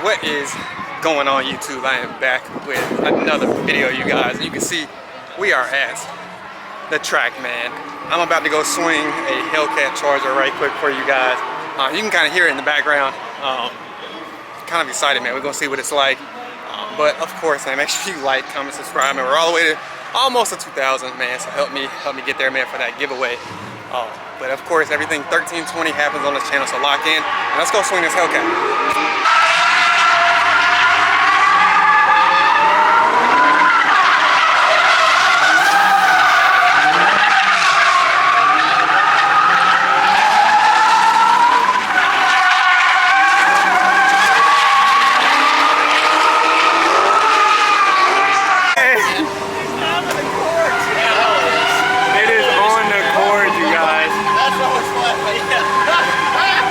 What is going on, YouTube? I am back with another video, you guys. You can see we are at the track, man. I'm about to go swing a Hellcat Charger right quick for you guys. You can kind of hear it in the background. Kind of excited, man. We're gonna see what it's like. But of course, man, make sure you like, comment, subscribe, man. We're all the way to almost to 2,000, man. So help me get there, man, for that giveaway. But of course, everything 1320 happens on this channel, so lock in and let's go swing this Hellcat.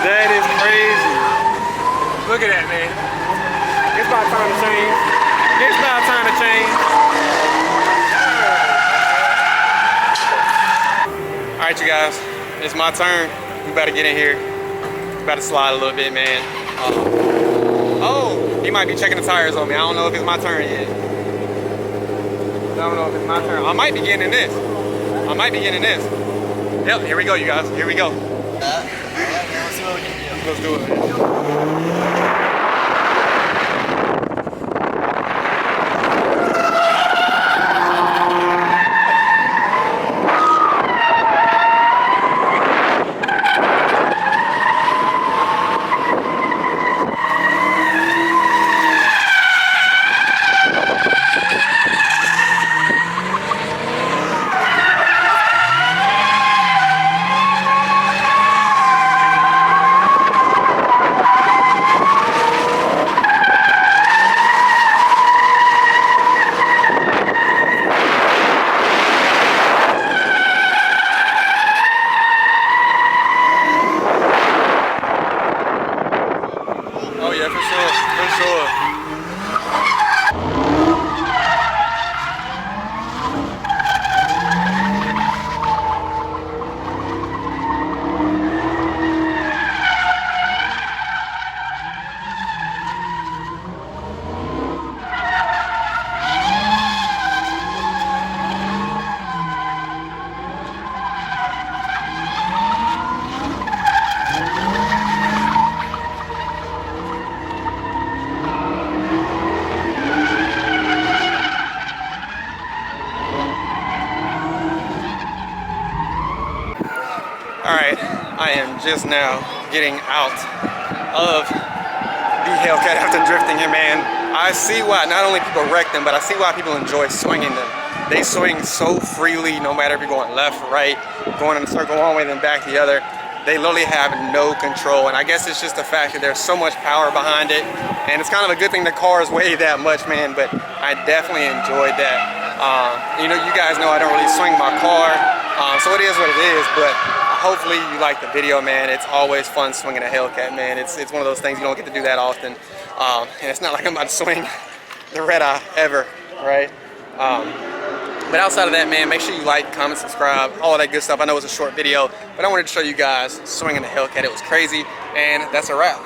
That is crazy. Look at that, man. It's about time to change. It's about time to change. Alright, you guys. It's my turn. We better get in here. We better slide a little bit, man. Oh, he might be checking the tires on me. I don't know if it's my turn yet. I don't know if it's my turn. I might be getting in this. Yep, here we go, you guys. Here we go. Let's do it, man. Alright, I am just now getting out of the Hellcat after drifting here, man. I see why not only people wreck them, but I see why people enjoy swinging them. They swing so freely, no matter if you're going left, right, going in a circle one way, then back the other. They literally have no control, and I guess it's just the fact that there's so much power behind it, and it's kind of a good thing the cars weigh that much, man, but I definitely enjoyed that. You know, you guys know I don't really swing my car, so it is what it is, but hopefully you like the video, man. It's always fun swinging a Hellcat, man. It's one of those things you don't get to do that often, and it's not like I'm about to swing the red eye ever, right? But outside of that, man, make sure you like, comment, subscribe, all that good stuff. I know it's a short video, but I wanted to show you guys swinging the Hellcat. It was crazy, and that's a wrap.